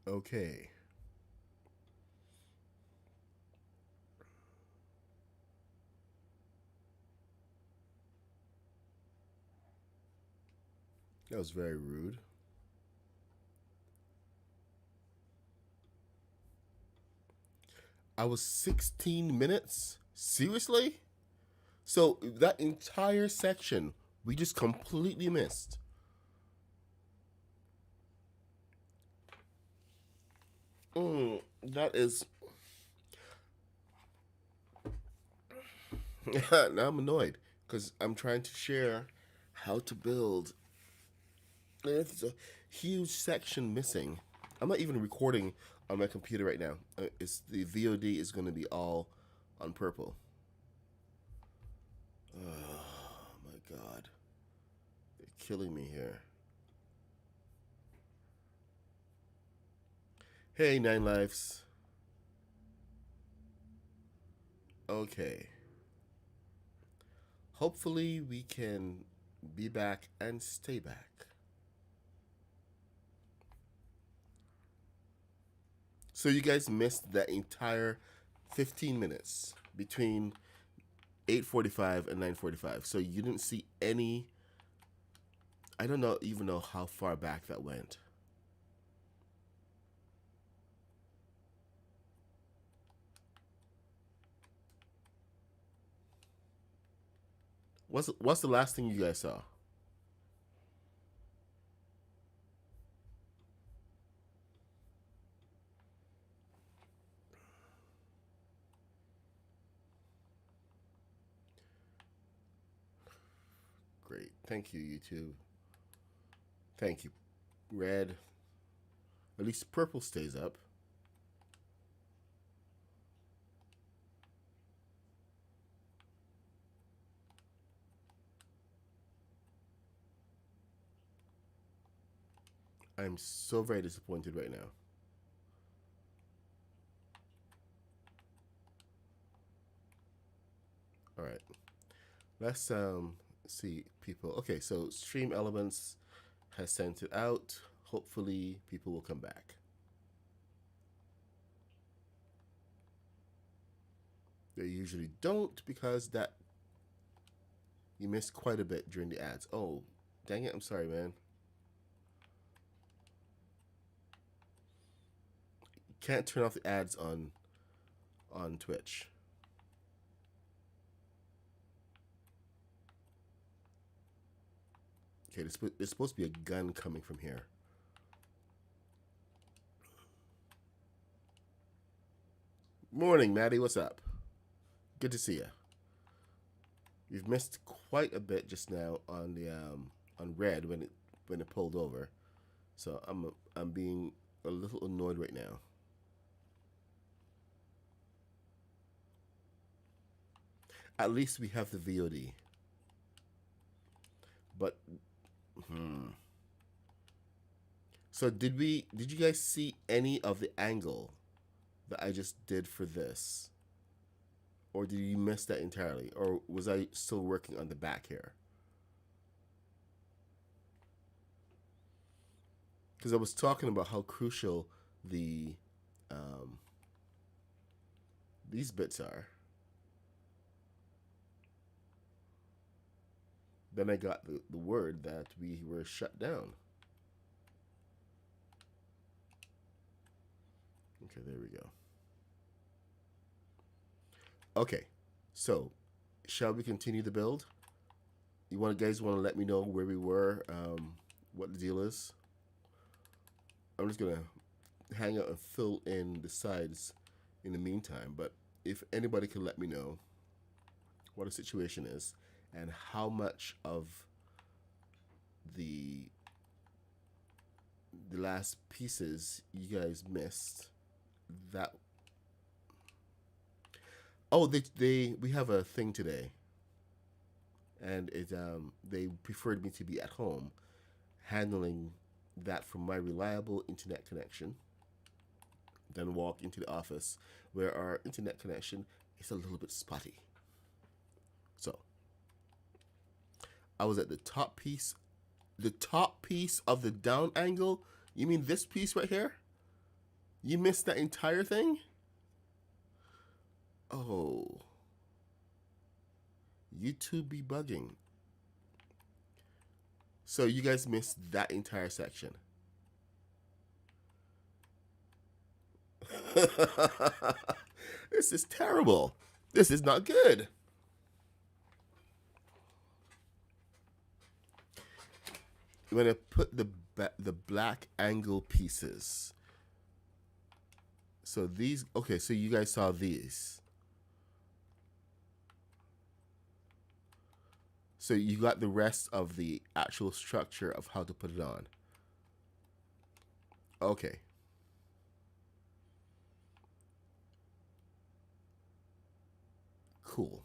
Okay. That was very rude. I was 16 minutes? Seriously? So that entire section we just completely missed. That is. Now I'm annoyed because I'm trying to share how to build. It's a huge section missing. I'm not even recording on my computer right now. It's the VOD is going to be all on purple. Oh my god, they're killing me here. Hey, Nine Lives. Okay. Hopefully, we can be back and stay back. So, you guys missed that entire 15 minutes between 8:45 and 9:45. So, you didn't see any. I don't know even know how far back that went. What's the last thing you guys saw? Great. Thank you, YouTube. Thank you. Red. At least purple stays up. I'm so very disappointed right now. All right. Let's see people. Okay, so Stream Elements has sent it out. Hopefully people will come back. They usually don't because that you missed quite a bit during the ads. Oh, dang it. I'm sorry, man. You can't turn off the ads on Twitch. Okay, there's supposed to be a gun coming from here. Morning, Maddie. What's up? Good to see you. You've missed quite a bit just now on the on red when it pulled over. So I'm being a little annoyed right now. At least we have the VOD. But so did you guys see any of the angle that I just did for this? Or did you miss that entirely? Or was I still working on the back here? Because I was talking about how crucial the these bits are. Then I got the word that we were shut down. Okay, there we go. Okay, so shall we continue the build? You guys want to let me know where we were, what the deal is? I'm just gonna hang out and fill in the sides in the meantime. But if anybody can let me know what the situation is and how much of the last pieces you guys missed, that we have a thing today, and they preferred me to be at home handling that from my reliable internet connection, then walk into the office where our internet connection is a little bit spotty. So I was at the top piece of the down angle. You mean this piece right here? You missed that entire thing? Oh. YouTube be bugging. So you guys missed that entire section. This is terrible. This is not good. I'm gonna put the black angle pieces. So these, okay, so you guys saw these. So you got the rest of the actual structure of how to put it on. Okay. Cool.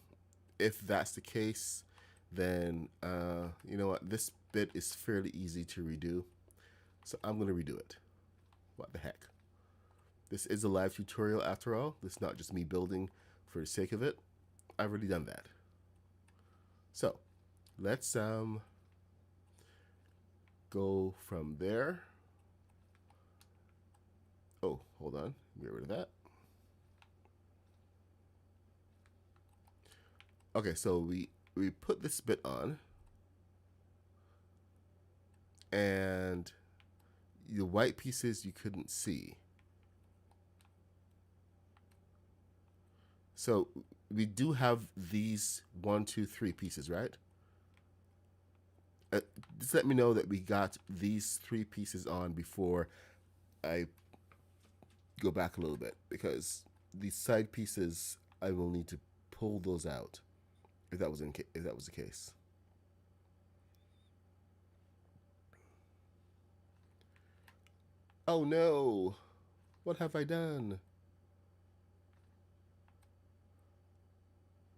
If that's the case, then you know what? This bit is fairly easy to redo. So I'm going to redo it. What the heck? This is a live tutorial after all. This is not just me building for the sake of it. I've already done that. So let's go from there. Oh, hold on. Get rid of that. Okay, so we put this bit on, and the white pieces you couldn't see. So we do have these 1, 2, 3 pieces, right? Just let me know that we got these 3 pieces on before I go back a little bit, because these side pieces I will need to pull those out if that was the case. Oh no! What have I done?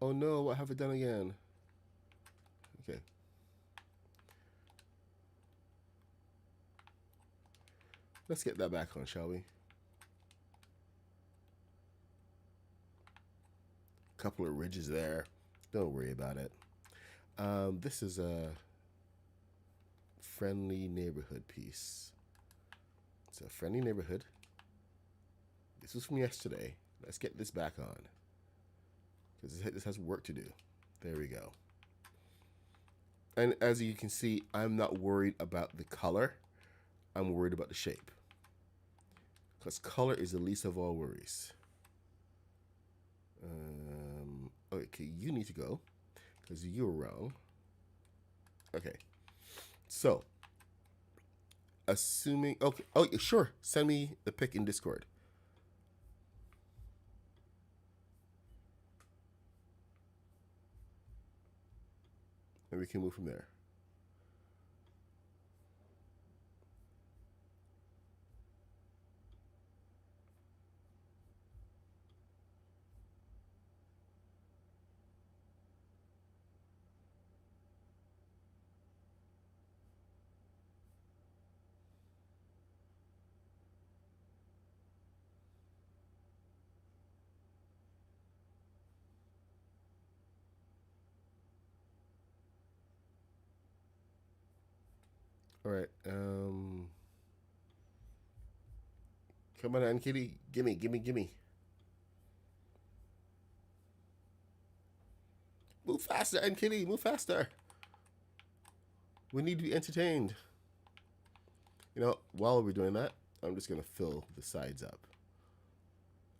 Oh no! What have I done again? Okay. Let's get that back on, shall we? Couple of ridges there. Don't worry about it. This is a friendly neighborhood piece. It's a friendly neighborhood. This was from yesterday. Let's get this back on, because this has work to do. There we go. And as you can see, I'm not worried about the color. I'm worried about the shape, because color is the least of all worries. Okay, you need to go, because you were wrong. Okay, so assuming, okay, oh sure, send me the pic in Discord. And we can move from there. All right. Come on, kitty. Gimme, gimme, gimme. Move faster, Aunt Kitty. Move faster. We need to be entertained. You know, while we're doing that, I'm just going to fill the sides up.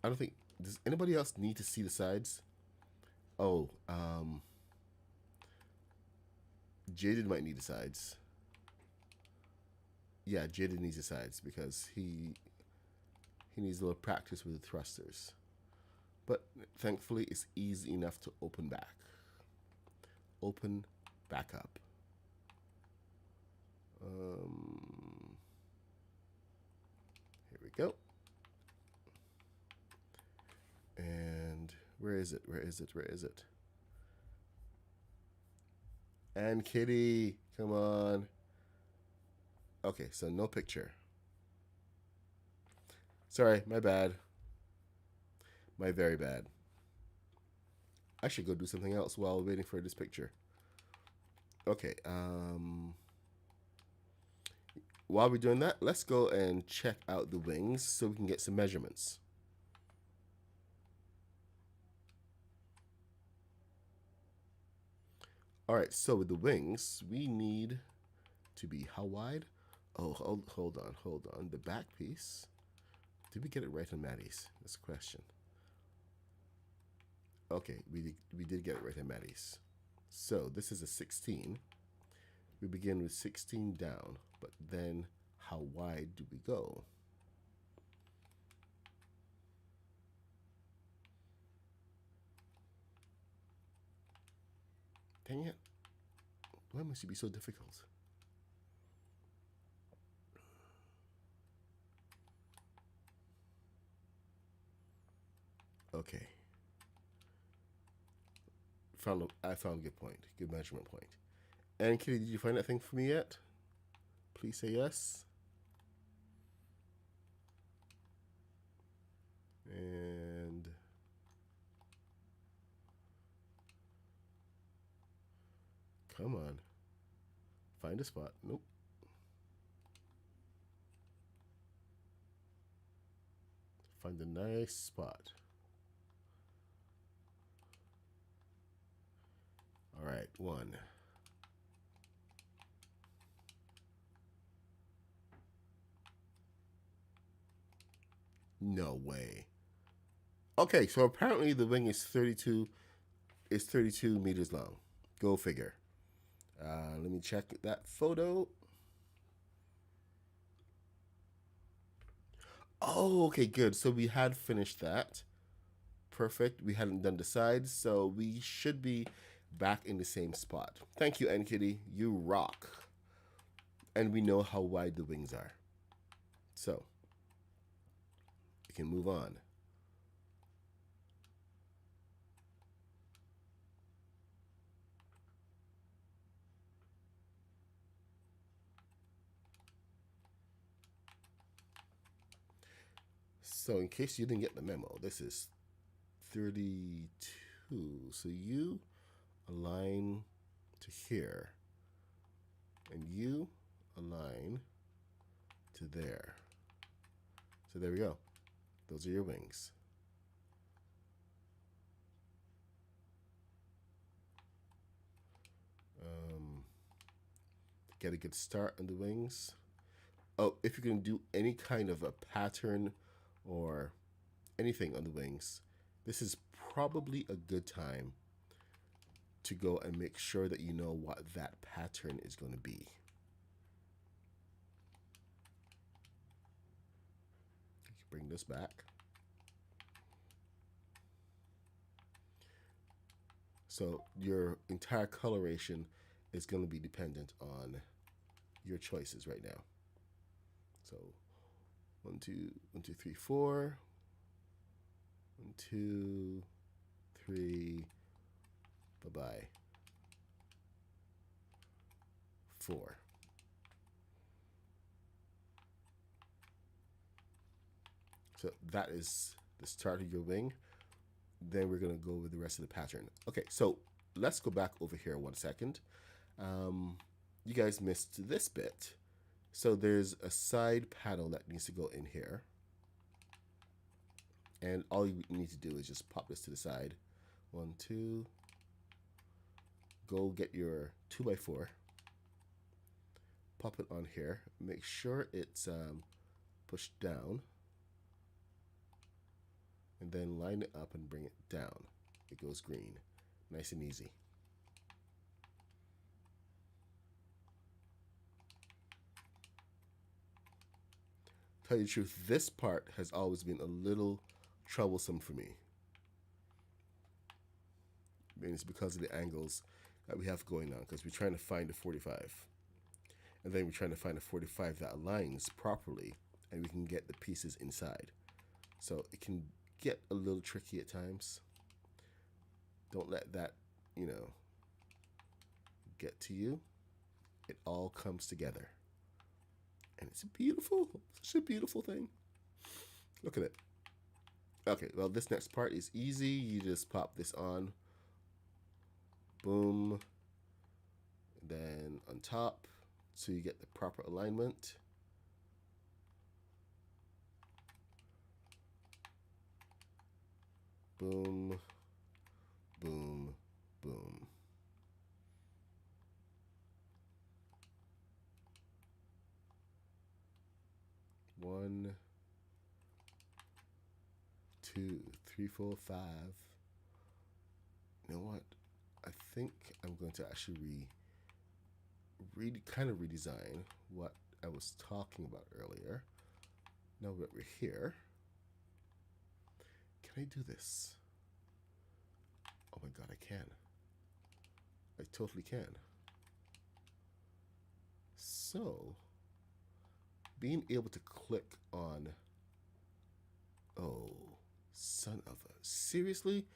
I don't think... Does anybody else need to see the sides? Oh, Jaden might need the sides. Yeah, Jaden needs the sides because he needs a little practice with the thrusters. But thankfully, it's easy enough to open back. Open back up. Here we go. And where is it? Where is it? Where is it? And Kitty, come on. Okay, so no picture. Sorry, my bad. My very bad. I should go do something else while waiting for this picture. Okay, while we're doing that, let's go and check out the wings so we can get some measurements. All right, so with the wings, we need to be how wide? Oh, hold on, hold on. The back piece. Did we get it right on Maddie's? That's a question. Okay, we did get it right on Maddie's. So this is a 16. We begin with 16 down, but then how wide do we go? Dang it. Why must it be so difficult? Okay. I found a good point, good measurement point. And Kitty, did you find that thing for me yet? Please say yes. And come on. Find a spot. Nope. Find a nice spot. All right, one. No way. Okay, so apparently the wing is 32 meters long. Go figure. Let me check that photo. Oh, okay, good. So we had finished that. Perfect. We hadn't done the sides, so we should be back in the same spot. Thank you, Kitty. You rock. And we know how wide the wings are. So we can move on. So in case you didn't get the memo, this is 32. So you align to here. And you align to there. So there we go. Those are your wings. Get a good start on the wings. Oh, if you're going to do any kind of a pattern or anything on the wings, this is probably a good time to go and make sure that you know what that pattern is going to be. Bring this back. So your entire coloration is going to be dependent on your choices right now. So 1, 2, 1, 2, 3, 4. 1, 2, 3. Bye-bye. 4. So that is the start of your wing. Then we're going to go with the rest of the pattern. Okay, so let's go back over here 1 second. You guys missed this bit. So there's a side panel that needs to go in here. And all you need to do is just pop this to the side. 1, 2. Go get your 2x4. Pop it on here. Make sure it's pushed down. And then line it up and bring it down. It goes green. Nice and easy. Tell you the truth, this part has always been a little troublesome for me. And it's because of the angles that we have going on, because we're trying to find a 45. And then we're trying to find a 45 that aligns properly and we can get the pieces inside. So it can get a little tricky at times. Don't let that, get to you. It all comes together. And it's such a beautiful thing. Look at it. Okay, well, this next part is easy. You just pop this on. Boom. And then on top, so you get the proper alignment. 1, 2, 3, 4, 5. You know what? I think I'm going to actually kind of redesign what I was talking about earlier. Now that we're here, can I do this? Oh my god, I can. I totally can. So, being able to click on, oh, son of a, seriously?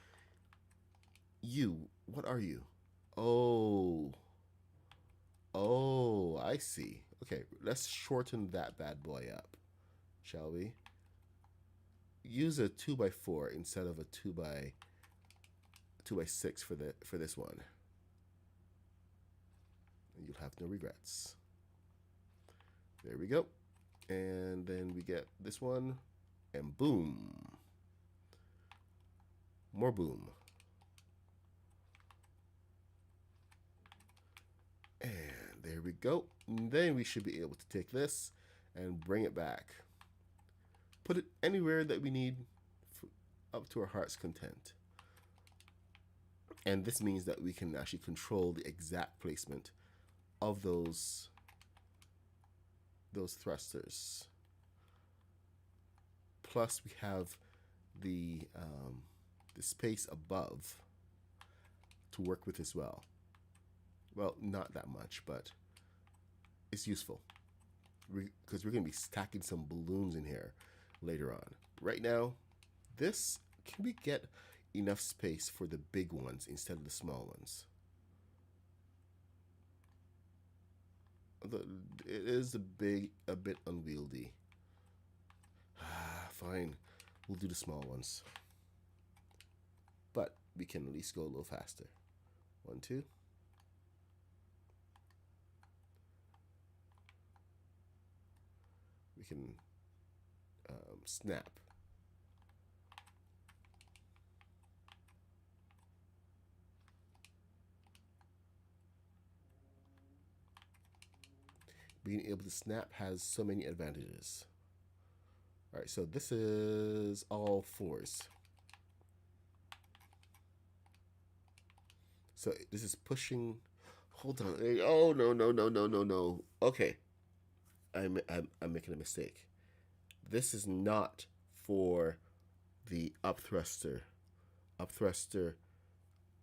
You, what are you? Oh, I see. Okay, let's shorten that bad boy up, shall we? Use a 2x4 instead of a 2x6 for this one. And you'll have no regrets. There we go. And then we get this one, and boom. More boom. And there we go. And then we should be able to take this and bring it back. Put it anywhere that we need up to our heart's content. And this means that we can actually control the exact placement of those thrusters. Plus we have the space above to work with as well. Well, not that much, but it's useful because we're going to be stacking some balloons in here later on. Right now, can we get enough space for the big ones instead of the small ones? It is a bit unwieldy. Fine, we'll do the small ones. But we can at least go a little faster. 1, 2. We can snap. Being able to snap has so many advantages. All right, so this is all 4s. So this is pushing. Hold on. Oh no. Okay, I'm making a mistake. This is not for the up thruster. Up thruster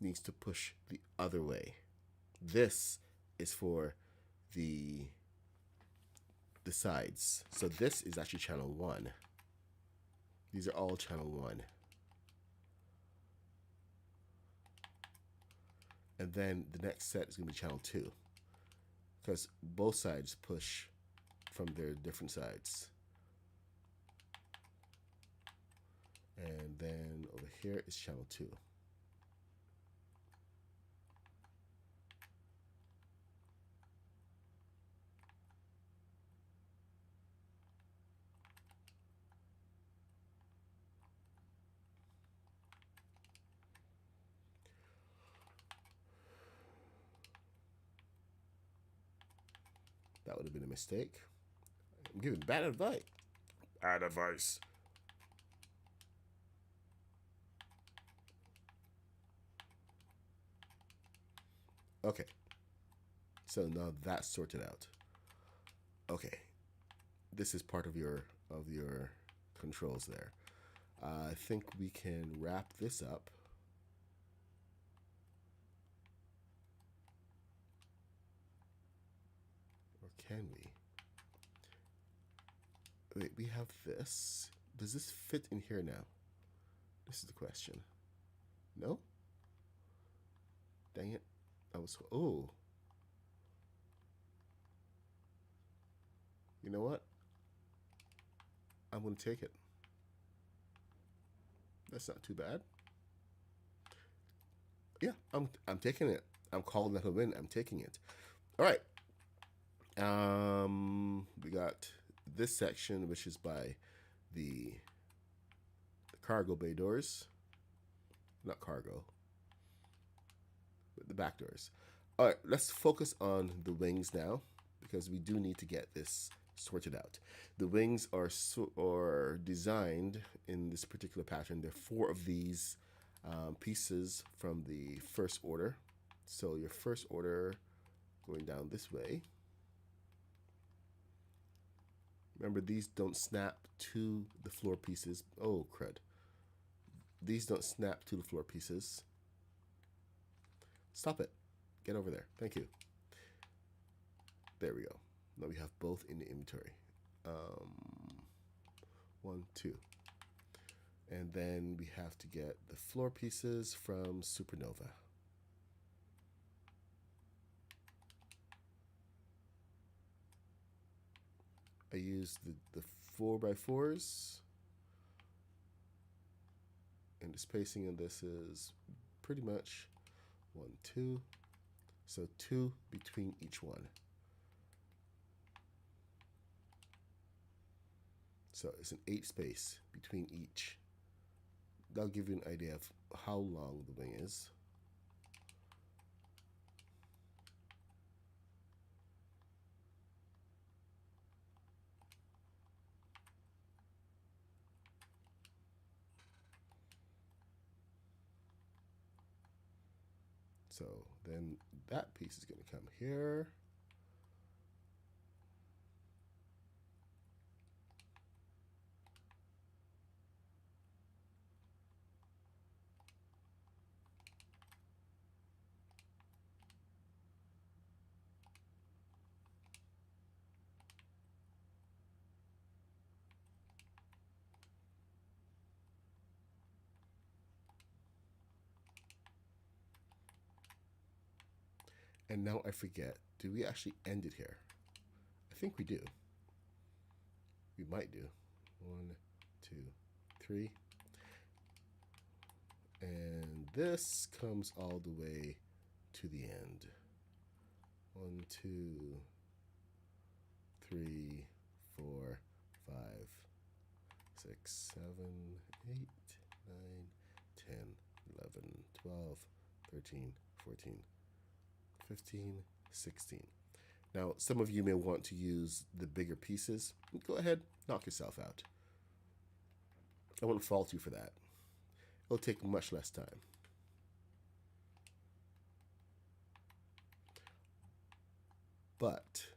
needs to push the other way. This is for the sides. So this is actually channel 1. These are all channel 1. And then the next set is going to be channel 2. Because both sides push from their different sides. And then over here is channel 2. That would have been a mistake. I'm giving bad advice. Bad advice. Okay. So now that's sorted out. Okay. This is part of your controls there. I think we can wrap this up. Or can we? Wait, we have this. Does this fit in here now? This is the question. No? Dang it. Oh. You know what? I'm going to take it. That's not too bad. Yeah, I'm taking it. I'm calling that a win. I'm taking it. All right. We got this section, which is by the cargo bay doors. Not cargo, but the back doors. All right, let's focus on the wings now, because we do need to get this sorted out. The wings are designed in this particular pattern. There are four of these pieces from the first order. So your first order going down this way. Remember, these don't snap to the floor pieces. Oh, crud. These don't snap to the floor pieces. Stop it. Get over there. Thank you. There we go. Now we have both in the inventory. 1, 2. And then we have to get the floor pieces from Supernova. I use the 4x4s. And the spacing on this is pretty much 1, 2. So 2 between each one. So it's an 8 space between each. That'll give you an idea of how long the wing is. So then that piece is going to come here. And now I forget, do we actually end it here? I think we do. We might do. 1, 2, 3. And this comes all the way to the end. 1, 2, 3, 4, 5, 6, 7, 8, 9, 10, 11, 12, 13, 14, 15, 16. Now, some of you may want to use the bigger pieces. Go ahead, knock yourself out. I won't fault you for that. It'll take much less time. But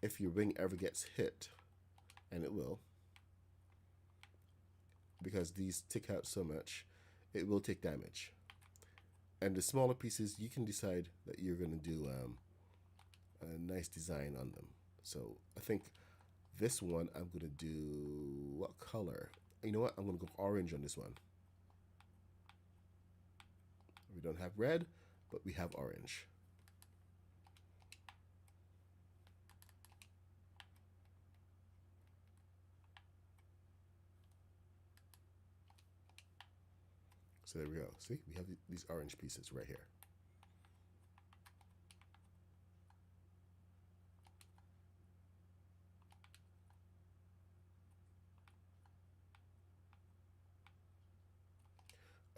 if your wing ever gets hit, and it will, because these tick out so much, it will take damage. And the smaller pieces, you can decide that you're going to do a nice design on them. So I think this one I'm going to do, what color? You know what? I'm going to go orange on this one. We don't have red, but we have orange. So there we go. See, we have these orange pieces right here.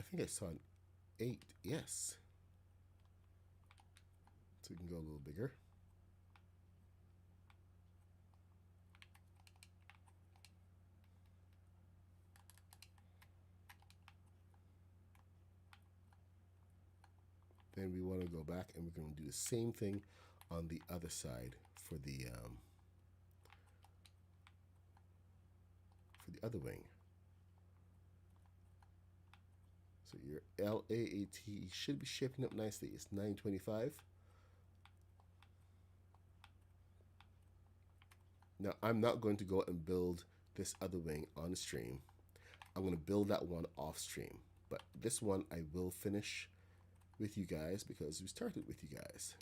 I think I saw an 8, yes. So we can go a little bigger. Then we want to go back and we're going to do the same thing on the other side for the other wing. So your LAAT should be shaping up nicely. It's 925. Now I'm not going to go and build this other wing on stream. I'm going to build that one off stream. But this one I will finish with you guys because we started with you guys.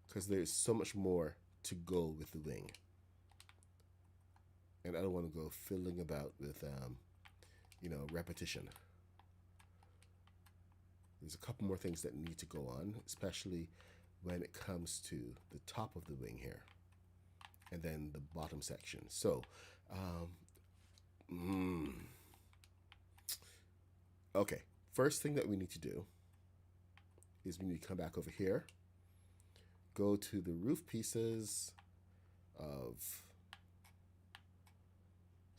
Because there's so much more to go with the wing. And I don't want to go fiddling about with, repetition. There's a couple more things that need to go on, especially when it comes to the top of the wing here. And then the bottom section. So, okay, first thing that we need to do is we need to come back over here go to the roof pieces of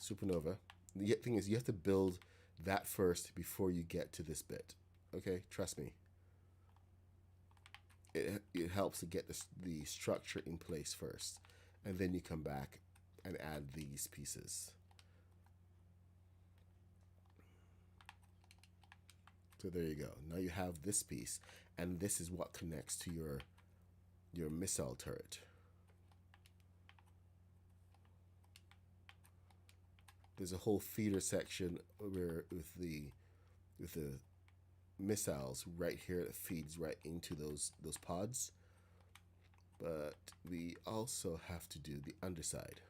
Supernova. The thing is, you have to build that first before you get to this bit. Okay, trust me. It helps to get the structure in place first, and then you come back and add these pieces. So there you go. Now you have this piece, and this is what connects to your missile turret. There's a whole feeder section where with the missiles right here that feeds right into those pods. But we also have to do the underside.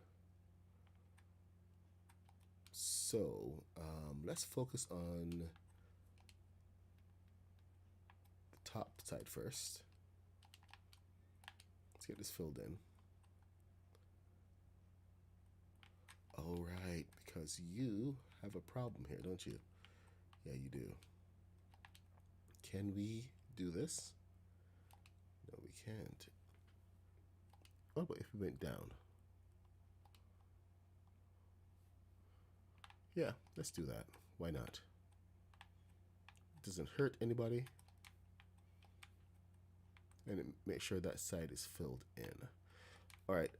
So let's focus on the top side first. Let's get this filled in. All right, because you have a problem here, don't you? Yeah, you do. Can we do this? No, we can't. What about if we went down? Yeah, let's do that. Why not? It doesn't hurt anybody. And make sure that side is filled in. All right,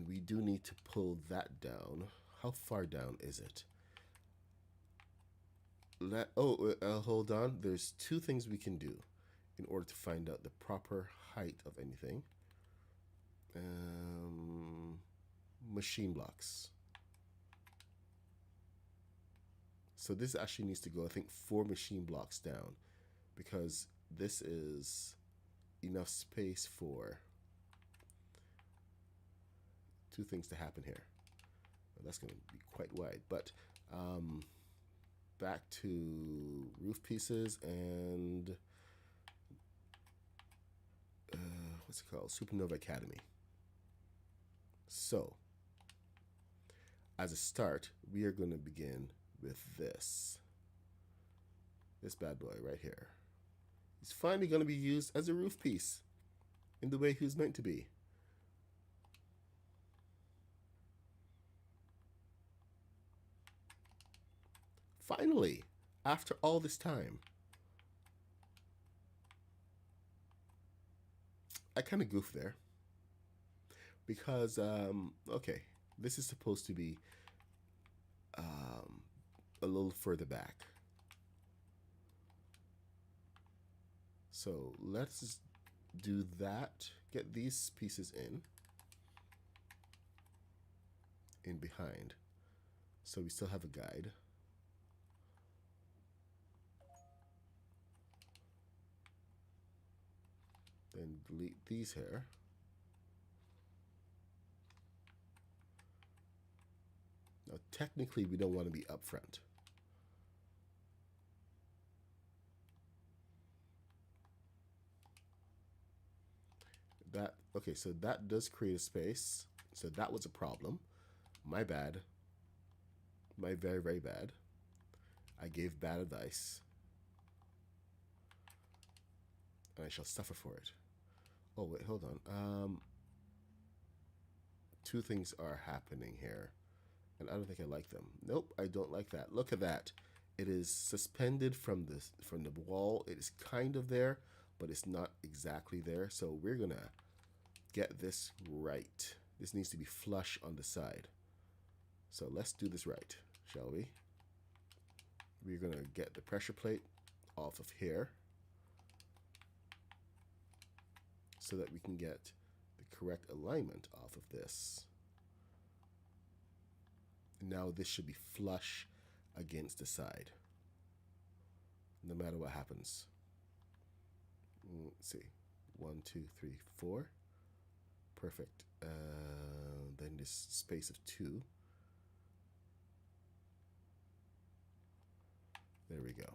we do need to pull that down. How far down is it? Hold on. There's two things we can do in order to find out the proper height of anything. Machine blocks. So this actually needs to go, I think, 4 machine blocks down, because this is enough space for 2 things to happen here. Well, that's going to be quite wide, but back to roof pieces and what's it called? Supernova Academy. So as a start, we are going to begin with this bad boy right here. He's finally going to be used as a roof piece in the way he was meant to be. Finally, after all this time. I kind of goofed there because, okay, this is supposed to be a little further back. So let's just do that, get these pieces in behind, so we still have a guide. Then delete these here. Now technically we don't want to be up front. Okay, so that does create a space. So that was a problem. My bad. My very, very bad. I gave bad advice. And I shall suffer for it. Oh, wait, hold on. 2 things are happening here. And I don't think I like them. Nope, I don't like that. Look at that. It is suspended from the wall. It is kind of there, but it's not exactly there. So we're going to get this right. This needs to be flush on the side. So let's do this right, shall we? We're going to get the pressure plate off of here so that we can get the correct alignment off of this. Now this should be flush against the side, no matter what happens. Let's see, 1, 2, 3, 4. Perfect. Then this space of 2. There we go.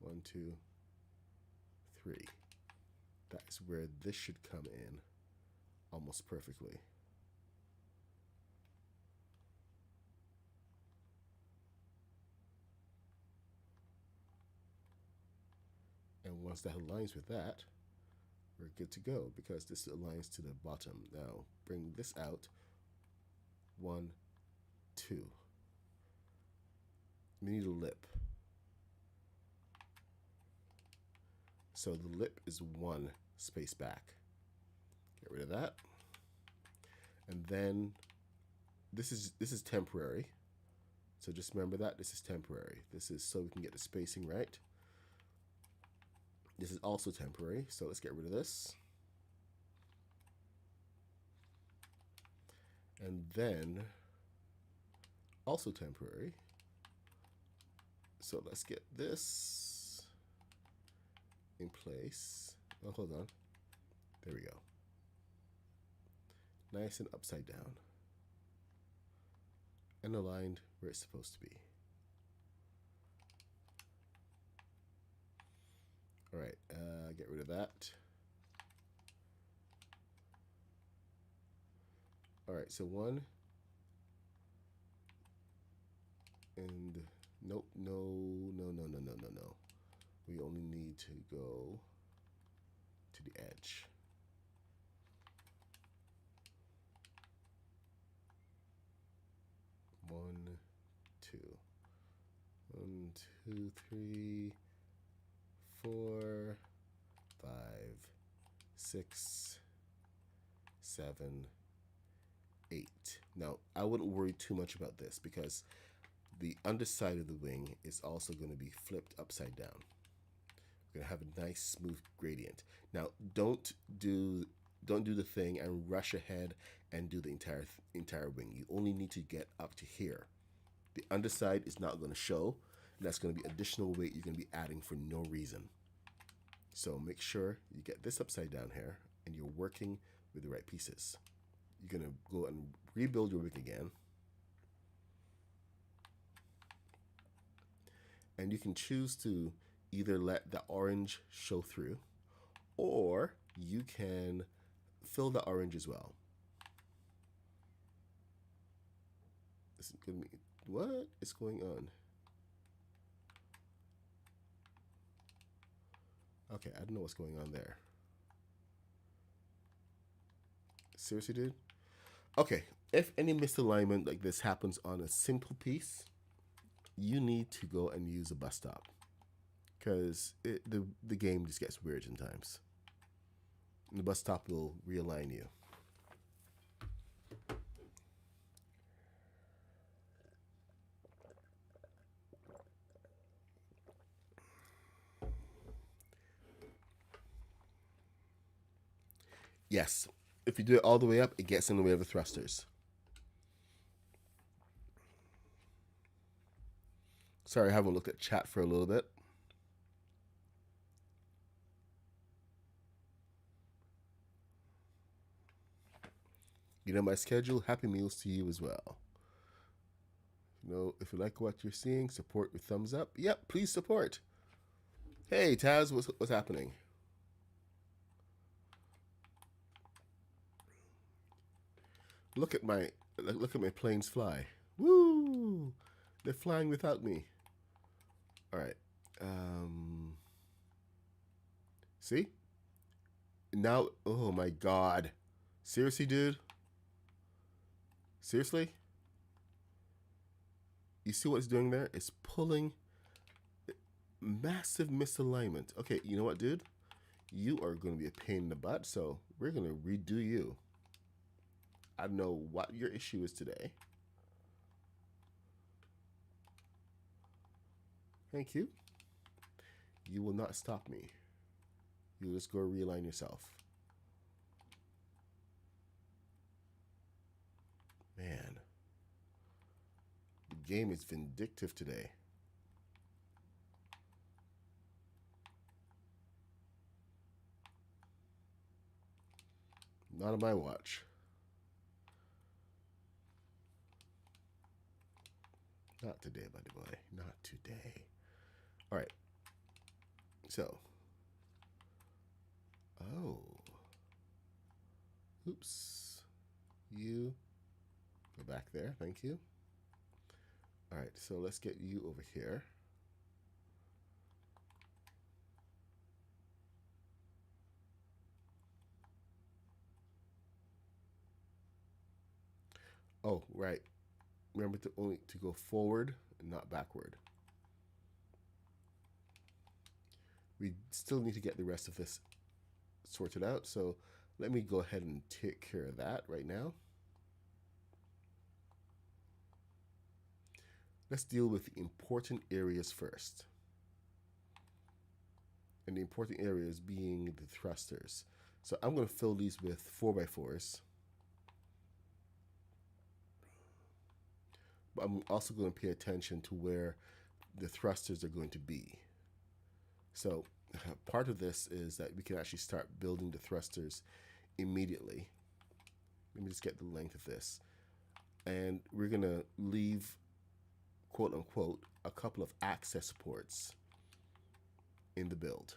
One, 2, 3. That's where this should come in almost perfectly. once that aligns with that, we're good to go because this aligns to the bottom. Now bring this out. 1, 2. We need a lip. So the lip is 1 space back. Get rid of that. And then this is temporary. So just remember that this is temporary. This is so we can get the spacing right. This is also temporary, so let's get rid of this. And then also temporary. So let's get this in place. Oh, hold on. There we go. Nice and upside down. And aligned where it's supposed to be. All right, get rid of that. All right, so 1 and nope, no. We only need to go to the edge. One, two. 1, 2, 3, 4, 5, 6, 7, 8. Now, I wouldn't worry too much about this because the underside of the wing is also going to be flipped upside down. We're going to have a nice smooth gradient. Now, don't do the thing and rush ahead and do the entire wing. You only need to get up to here. The underside is not going to show, and that's going to be additional weight you're going to be adding for no reason. So make sure you get this upside down here and you're working with the right pieces. You're going to go and rebuild your wig again. And you can choose to either let the orange show through, or you can fill the orange as well. This is gonna be, what is going on? Okay, I don't know what's going on there. Seriously, dude? Okay, if any misalignment like this happens on a simple piece, you need to go and use a bus stop because the game just gets weird sometimes. And the bus stop will realign you. Yes, if you do it all the way up, it gets in the way of the thrusters. Sorry, I haven't looked at chat for a little bit. You know my schedule. Happy meals to you as well. You know, if you like what you're seeing, support with thumbs up. Yep, please support. Hey, Taz, what's happening? Look at my planes fly. Woo! They're flying without me. All right. See? Now, oh my God. Seriously, dude? Seriously? You see what it's doing there? It's pulling massive misalignment. Okay, you know what, dude? You are going to be a pain in the butt, so we're going to redo you. I don't know what your issue is today. Thank you. You will not stop me. You'll just go realign yourself. Man. The game is vindictive today. Not on my watch. Not today, buddy boy. Not today. All right. So. Oh. Oops. You go back there. Thank you. All right. So let's get you over here. Oh, right. Remember to only to go forward and not backward. We still need to get the rest of this sorted out, so let me go ahead and take care of that right now. Let's deal with the important areas first. And the important areas being the thrusters. So I'm going to fill these with 4x4s. But I'm also going to pay attention to where the thrusters are going to be. So part of this is that we can actually start building the thrusters immediately. Let me just get the length of this. And we're going to leave, quote unquote, a couple of access ports in the build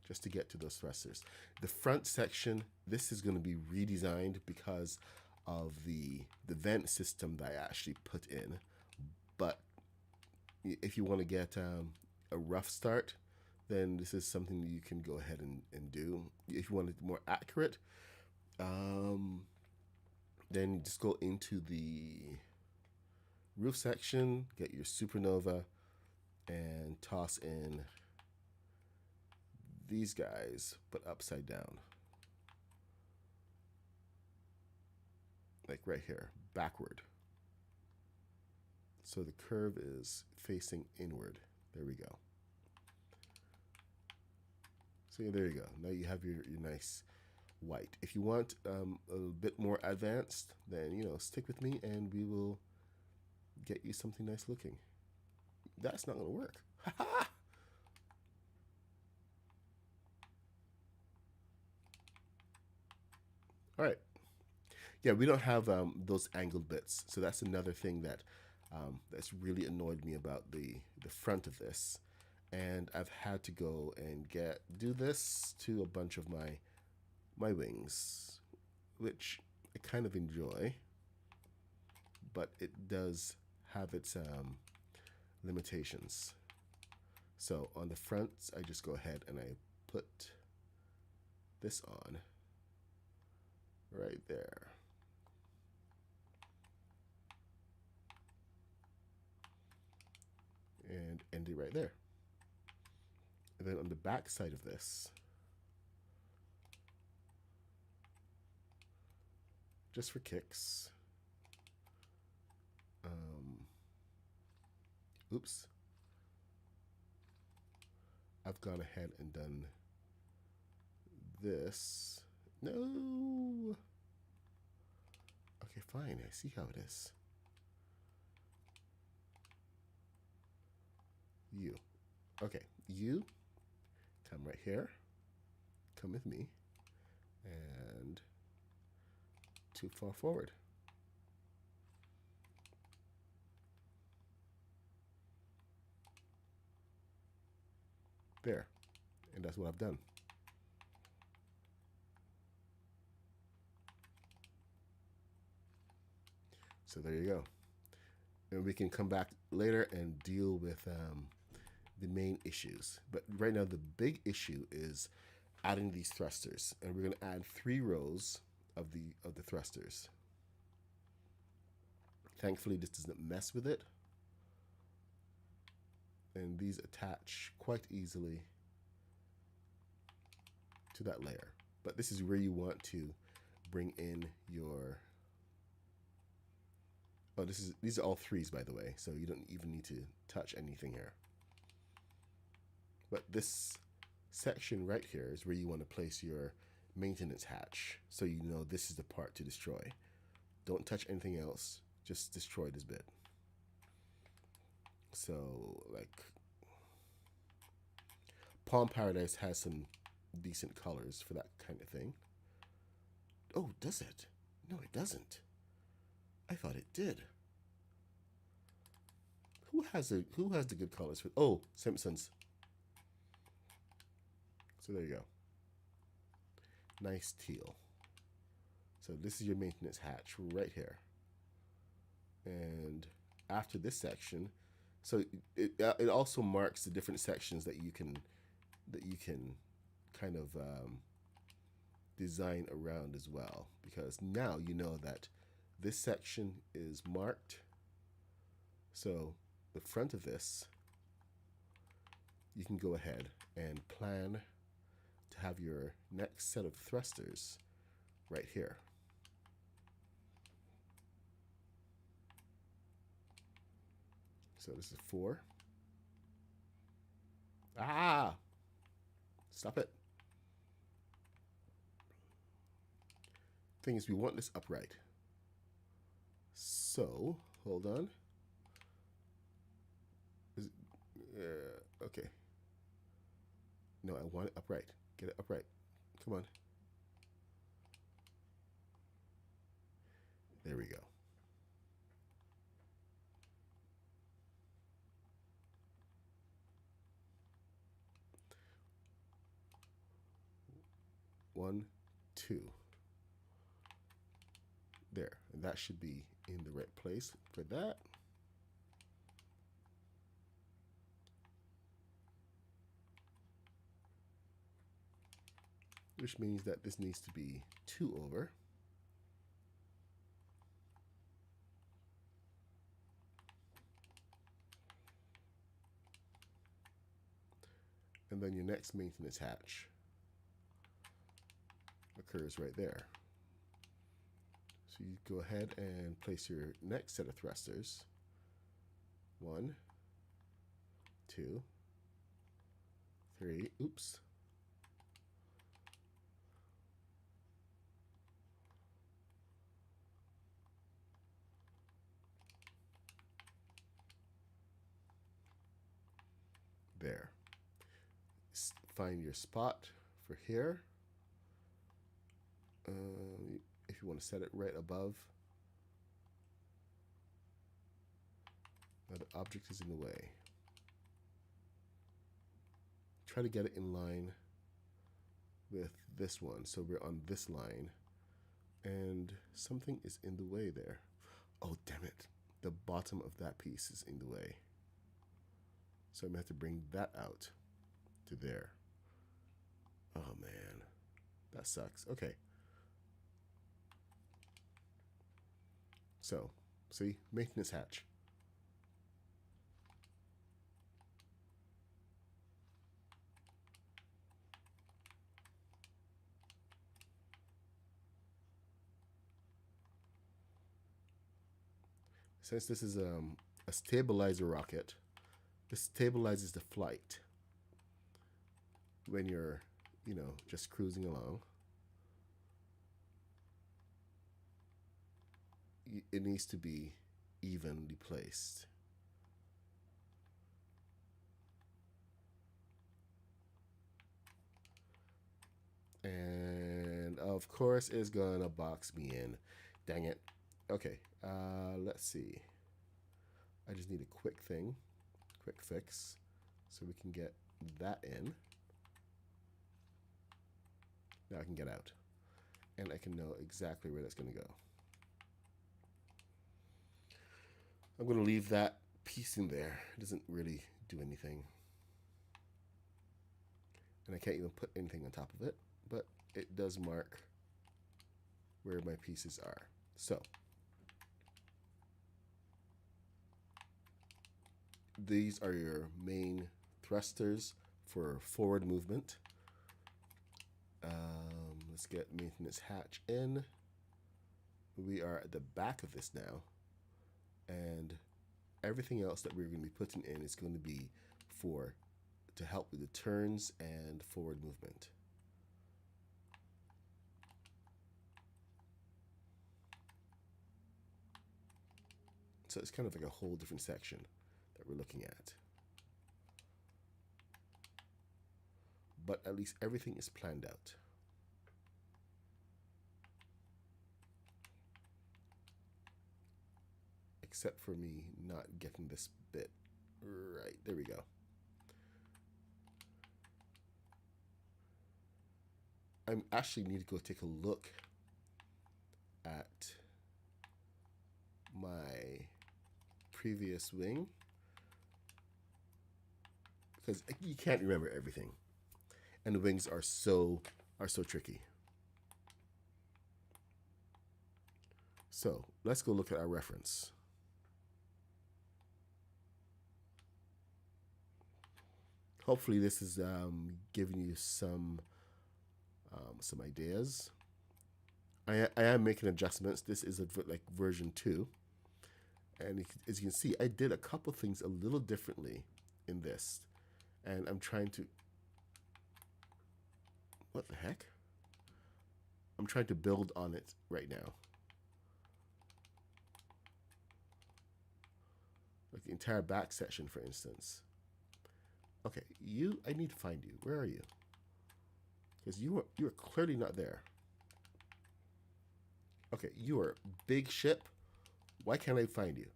just to get to those thrusters. The front section, this is going to be redesigned because of the vent system that I actually put in. But if you want to get a rough start, then this is something that you can go ahead and do. If you want it more accurate, then you just go into the roof section, get your supernova, and toss in these guys, but upside down. Like right here, backward. So the curve is facing inward. There we go. So yeah, there you go. Now you have your nice white. If you want a bit more advanced, then, you know, stick with me and we will get you something nice looking. That's not going to work. All right. Yeah, we don't have those angled bits. So that's another thing that that's really annoyed me about the front of this. And I've had to go and do this to a bunch of my wings, which I kind of enjoy, but it does have its limitations. So on the fronts, I just go ahead and I put this on right there. And end it right there. And then on the back side of this, just for kicks, oops, I've gone ahead and done this. No. Okay, fine. I see how it is. You. Okay, you come right here. Come with me. And too far forward. There. And that's what I've done. So there you go. And we can come back later and deal with the main issues. But right now the big issue is adding these thrusters. And we're going to add 3 rows of the thrusters. Thankfully this doesn't mess with it. And these attach quite easily to that layer. But this is where you want to bring in your... Oh, these are all 3s, by the way, so you don't even need to touch anything here. But this section right here is where you want to place your maintenance hatch, so you know this is the part to destroy. Don't touch anything else, just destroy this bit. So, like, Palm Paradise has some decent colors for that kind of thing. Oh, does it? No, it doesn't. I thought it did. Who has the good colors for? Oh, Simpsons. So there you go. Nice teal. So this is your maintenance hatch right here. And after this section, so it also marks the different sections that you can kind of design around as well, because now you know that This section is marked. So the front of this, you can go ahead and plan to have your next set of thrusters right here. So this is 4. Ah! Stop it. Thing is, we want this upright. So, hold on. Is it, okay. No, I want it upright. Get it upright. Come on. There we go. One, two. There. And that should be in the right place for that. Which means that this needs to be 2 over. And then your next maintenance hatch occurs right there. So you go ahead and place your next set of thrusters. 1, 2, 3. Oops. There. Find your spot for here. If you want to set it right above. Now the object is in the way. Try to get it in line with this one. So we're on this line. And something is in the way there. Oh, damn it. The bottom of that piece is in the way. So I'm going to have to bring that out to there. Oh, man. That sucks. Okay. So, see? Maintenance hatch. Since this is a stabilizer rocket, this stabilizes the flight when you're, just cruising along. It needs to be evenly placed. And of course it's gonna box me in. Dang it. Okay, let's see. I just need a quick fix, so we can get that in. Now I can get out, and I can know exactly where that's gonna go. I'm gonna leave that piece in there. It doesn't really do anything. And I can't even put anything on top of it, but it does mark where my pieces are. So these are your main thrusters for forward movement. Let's get maintenance hatch in. We are at the back of this now, and everything else that we're going to be putting in is going to be to help with the turns and forward movement. So it's kind of like a whole different section that we're looking at. But at least everything is planned out. Except for me not getting this bit right. There we go. I actually need to go take a look at my previous wing, because you can't remember everything, and the wings are so tricky. So let's go look at our reference. Hopefully this is giving you some ideas. I am making adjustments. This is like version 2. And as you can see, I did a couple things a little differently in this. And I'm trying to... What the heck? I'm trying to build on it right now. Like the entire back section, for instance. Okay, I need to find you. Where are you? Because you are clearly not there. Okay, you are big ship. Why can't I find you?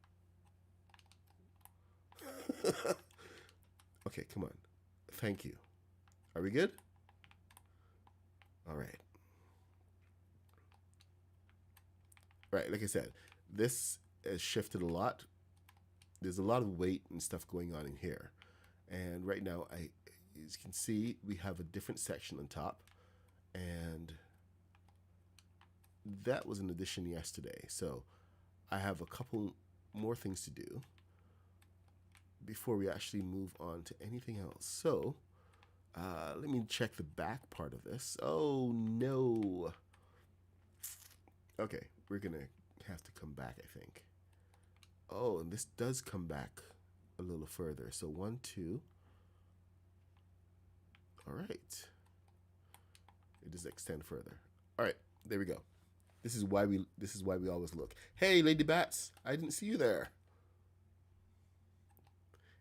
Okay, come on. Thank you. Are we good? All right. Right, like I said, this has shifted a lot. There's a lot of weight and stuff going on in here. And right now, as you can see, we have a different section on top. And that was an addition yesterday. So I have a couple more things to do before we actually move on to anything else. So let me check the back part of this. Oh, no. Okay, we're going to have to come back, I think. Oh, and this does come back a little further. So 1, 2. All right. It does extend further. All right, there we go. This is why we always look. Hey, Lady Bats, I didn't see you there.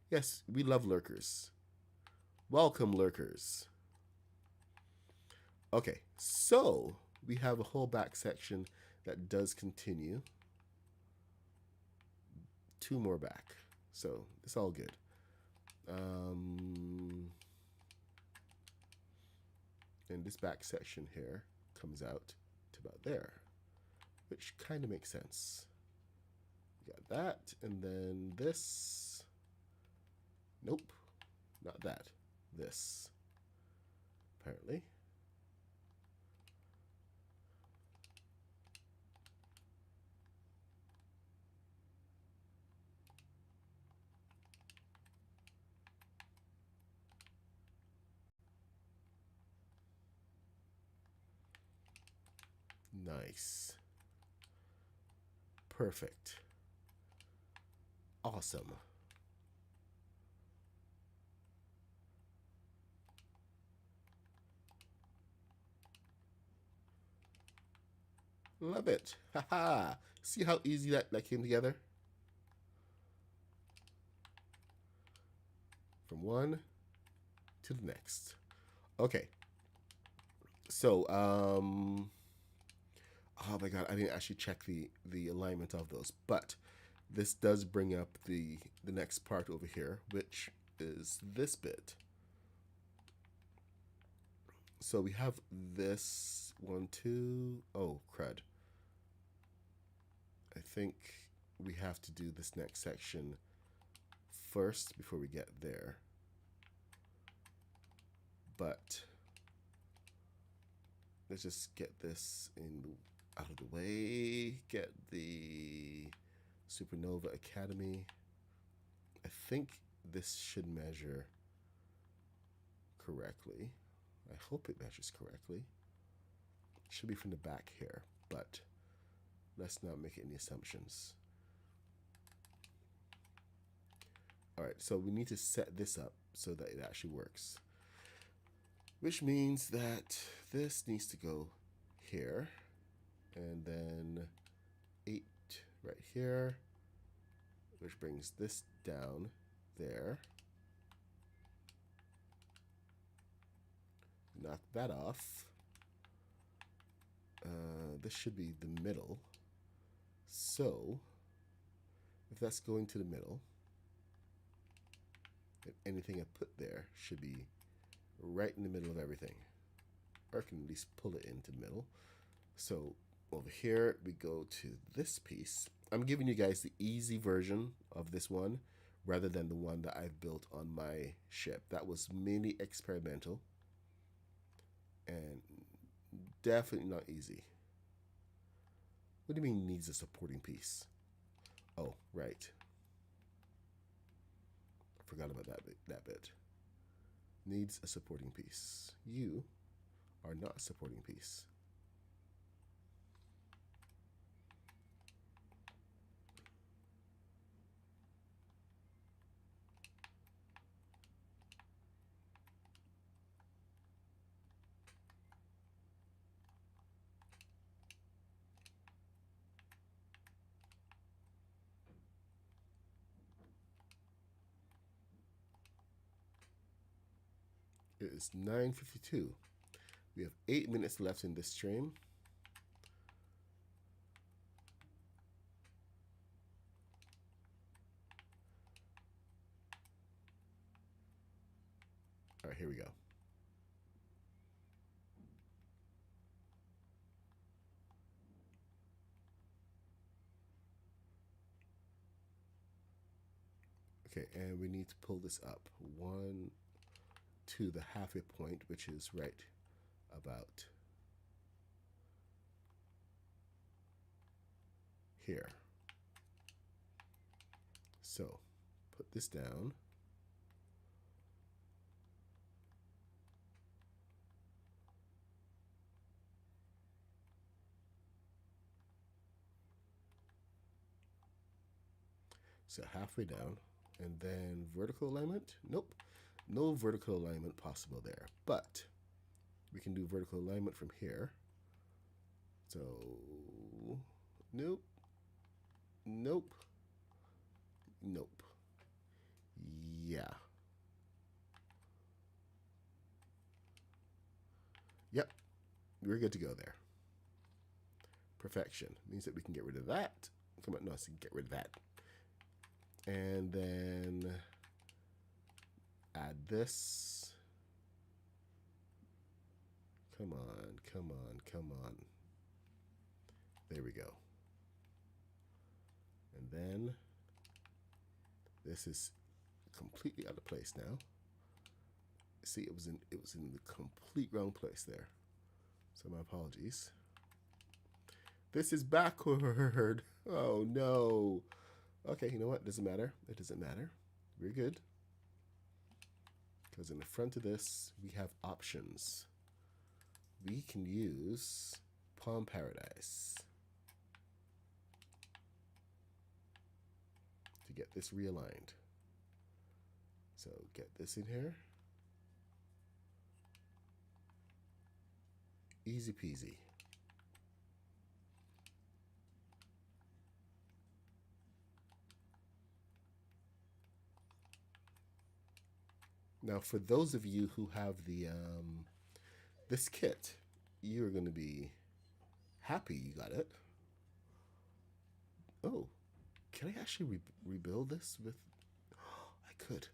Yes, we love lurkers. Welcome, lurkers. Okay, so we have a whole back section that does continue. 2 more back. So it's all good. And this back section here comes out to about there, which kind of makes sense. We got that, and then this. Nope, not that. This, apparently. Nice. Perfect. Awesome. Love it. Haha. See how easy that came together? From one to the next. Okay. So, oh my god, I didn't actually check the alignment of those, but this does bring up the next part over here, which is this bit. So we have this 1, 2. Oh, crud. I think we have to do this next section first before we get there. But let's just get this out of the way. Get the Supernova Academy. I think this should measure correctly. I hope it measures correctly. It should be from the back here, but let's not make any assumptions. All right, so we need to set this up so that it actually works. Which means that this needs to go here, and then 8 right here, which brings this down there. Knock that off. This should be the middle. So if that's going to the middle, then anything I put there should be right in the middle of everything. Or I can at least pull it into the middle. So over here, we go to this piece. I'm giving you guys the easy version of this one rather than the one that I've built on my ship. That was mainly experimental and definitely not easy. What do you mean needs a supporting piece? Oh, right. I forgot about that bit. Needs a supporting piece. You are not a supporting piece. It is 9:52. We have 8 minutes left in this stream. All right, here we go. Okay, and we need to pull this up one to the halfway point, which is right about here. So put this down. So halfway down, and then vertical alignment. Nope, no vertical alignment possible there, but we can do vertical alignment from here. So nope, nope, nope. Yeah. Yep, we're good to go there. Perfection means that we can get rid of that. Come on, no, so get rid of that. And then add this. Come on, come on, come on. There we go. And then this is completely out of place now. See, it was in the complete wrong place there. So my apologies. This is backward. Oh no. Okay, you know what? Doesn't matter. It doesn't matter. We're good. Because in the front of this, we have options. We can use Palm Paradise to get this realigned. So get this in here. Easy peasy. Now, for those of you who have the this kit, you're going to be happy you got it. Oh, can I actually rebuild this with? Oh, I could,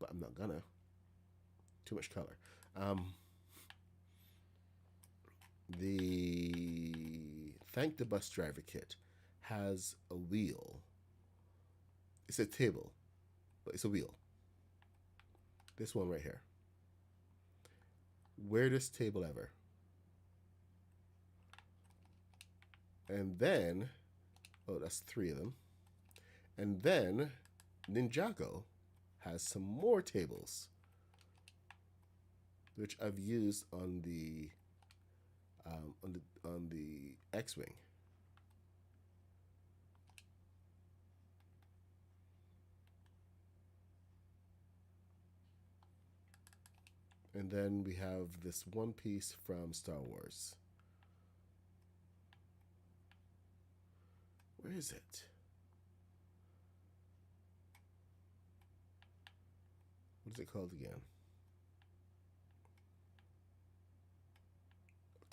but I'm not gonna. Too much color. The Thank the Bus Driver kit has a wheel. It's a table, but it's a wheel. This one right here. Weirdest table ever. And then, oh, that's 3 of them. And then Ninjago has some more tables, which I've used on the X-Wing. And then we have this one piece from Star Wars. Where is it? What is it called again?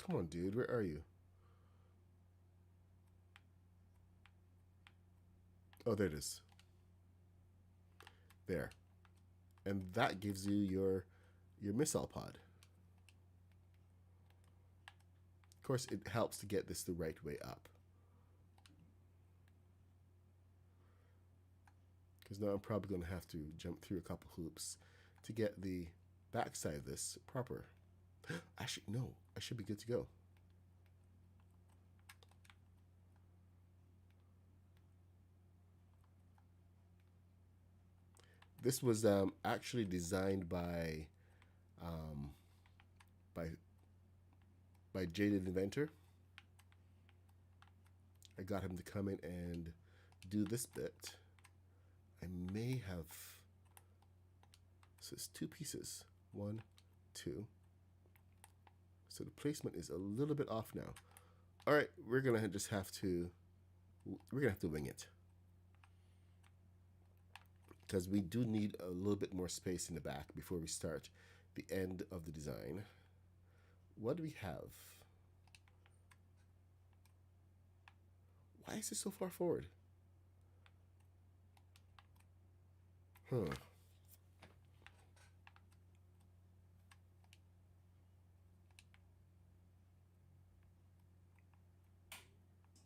Come on, dude. Where are you? Oh, there it is. There. And that gives you your missile pod. Of course, it helps to get this the right way up. Because now I'm probably going to have to jump through a couple hoops to get the backside of this proper. Actually, no. I should be good to go. This was actually designed um, by by Jaded Inventor. I got him to come in and do this bit. I may have, so it's two pieces, one, two. So the placement is a little bit off now. All right, we're gonna have to wing it, because we do need a little bit more space in the back before we start the end of the design. What do we have? Why is it so far forward? Huh.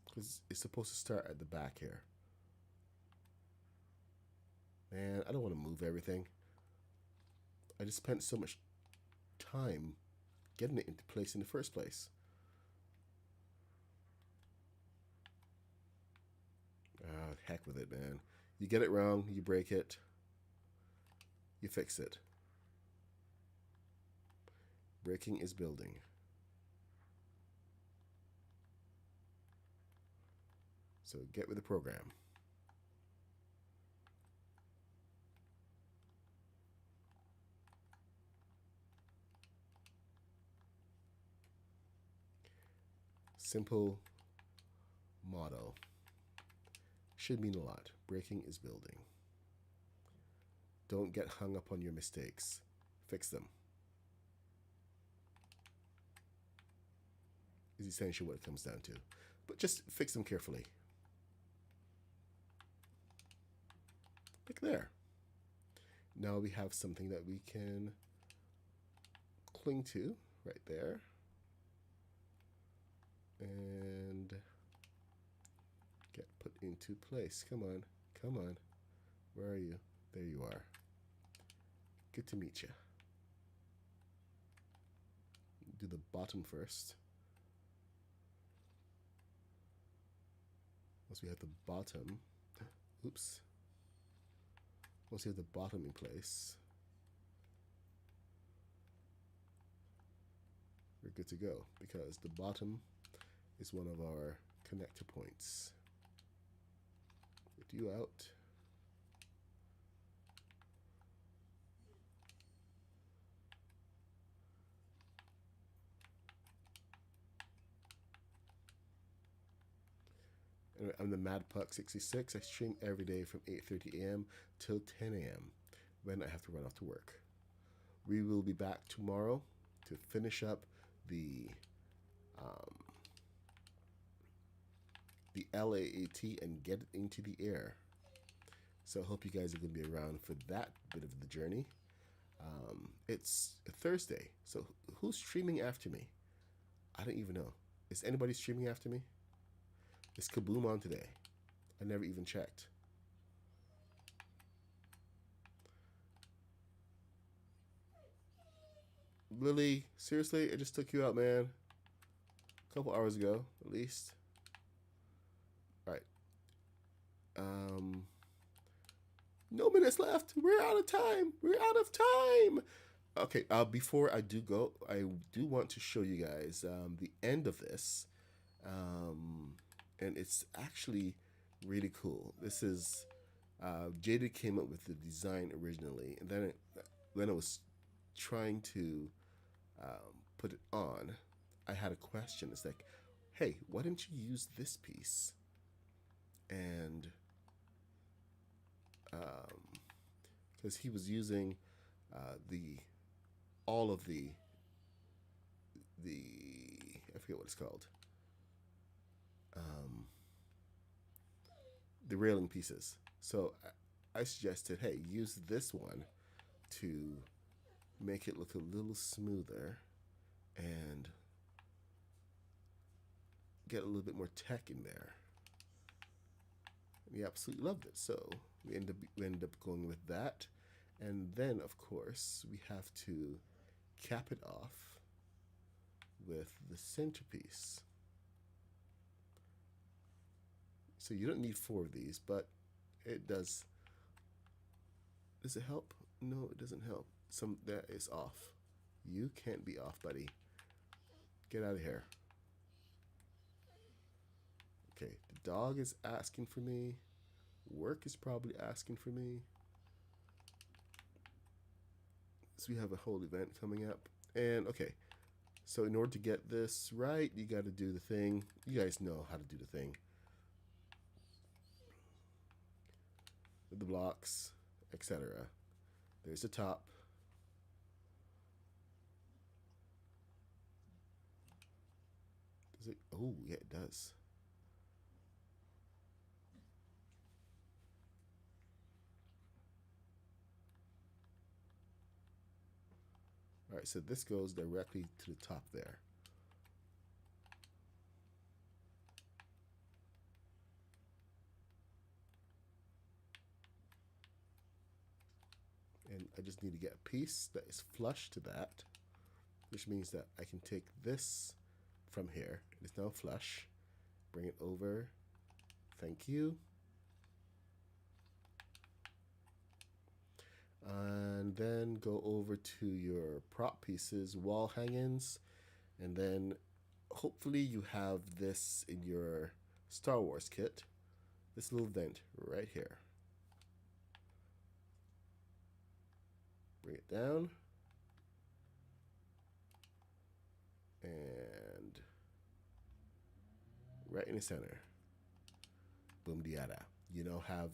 Because it's supposed to start at the back here. Man, I don't want to move everything. I just spent so much time getting it into place in the first place. Ah, heck with it, man. You get it wrong, you break it, you fix it. Breaking is building. So get with the program. Simple motto. Should mean a lot. Breaking is building. Don't get hung up on your mistakes. Fix them. Is essentially what it comes down to. But just fix them carefully. Like there. Now we have something that we can cling to right there. And get put into place. Come on. Come on. Where are you? There you are. Good to meet you. Do the bottom first. Once we have the bottom, oops. Once we have the bottom in place, we're good to go, because the bottom is one of our connector points. Get you out. Anyway, I'm the Mad Puck 66. I stream every day from 8:30 a.m. till 10 a.m. when I have to run off to work. We will be back tomorrow to finish up the LAAT and get it into the air. So I hope you guys are going to be around for that bit of the journey. It's a Thursday, so who's streaming after me? I don't even know. Is anybody streaming after me? Is Kaboom on today? I never even checked. Lily, seriously? I just took you out, man. A couple hours ago, at least. All right. No minutes left. We're out of time. We're out of time. Okay, before I do go, I do want to show you guys the end of this. And it's actually really cool. This is, Jada came up with the design originally, and then when I was trying to put it on, I had a question. It's like, hey, why didn't you use this piece? And because he was using all of the I forget what it's called, the railing pieces. So I suggested, hey, use this one to make it look a little smoother and get a little bit more tech in there. And he absolutely loved it. So we end up going with that. And then, of course, we have to cap it off with the centerpiece. So you don't need 4 of these, but it does Does it help? No, it doesn't help. That is off. You can't be off, buddy. Get out of here. Okay, the dog is asking for me. Work is probably asking for me. So we have a whole event coming up. And okay, so in order to get this right, you got to do the thing. You guys know how to do the thing. With the blocks, etc. There's the top. Does it? Oh, yeah, it does. All right, so this goes directly to the top there. And I just need to get a piece that is flush to that, which means that I can take this from here. It is now flush. Bring it over. Thank you. And then go over to your prop pieces, wall hangings, and then hopefully you have this in your Star Wars kit. This little vent right here. Bring it down. And right in the center. Boom diada. You now have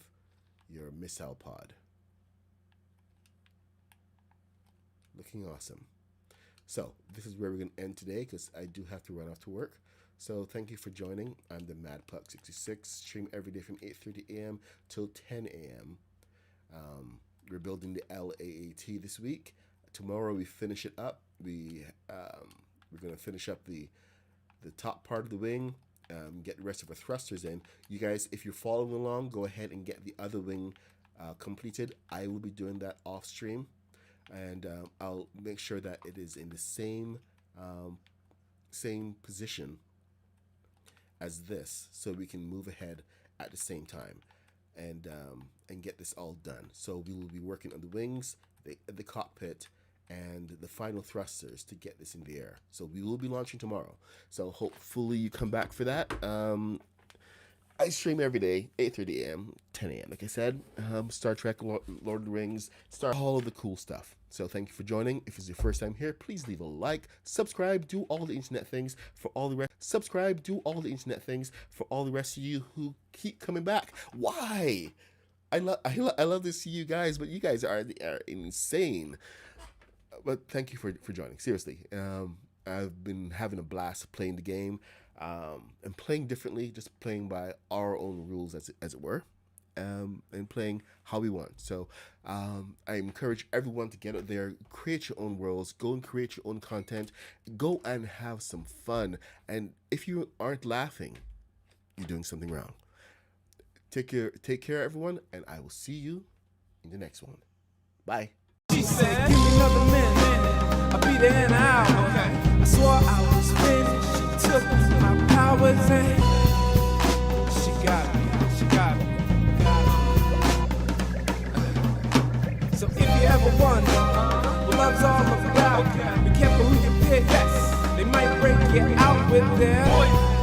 your missile pod. Looking awesome. So this is where we're going to end today because I do have to run off to work. So thank you for joining. I'm the MadPuck66. Stream every day from 8:30 a.m. till 10 a.m. We're building the LAAT this week. Tomorrow we finish it up. We're going to finish up the top part of the wing. Get the rest of our thrusters in. You guys, if you're following along, go ahead and get the other wing completed. I will be doing that off stream. And I'll make sure that it is in the same position as this, so we can move ahead at the same time and get this all done. So we will be working on the wings, the cockpit, and the final thrusters to get this in the air. So we will be launching tomorrow. So hopefully you come back for that. I stream every day, 8:30 a.m., 10 a.m. Like I said, Star Trek, Lord of the Rings, all of the cool stuff. So thank you for joining. If it's your first time here, please leave a like, subscribe, do all the internet things for all the rest. Subscribe, do all the internet things for all the rest of you who keep coming back. Why? I love to see you guys, but you guys are insane. But thank you for joining. Seriously, I've been having a blast playing the game. And playing differently, just playing by our own rules, as it were, and playing how we want. So I encourage everyone to get out there, create your own worlds, go and create your own content, go and have some fun. And if you aren't laughing, you're doing something wrong. Take care, everyone, and I will see you in the next one. Bye. She said, give me another minute, I'll be there in an hour. Okay. I swore I was finished. She took my powers and she got me. So if you ever wonder what love's all about, be careful who you pick. Yes, they might break you out with them.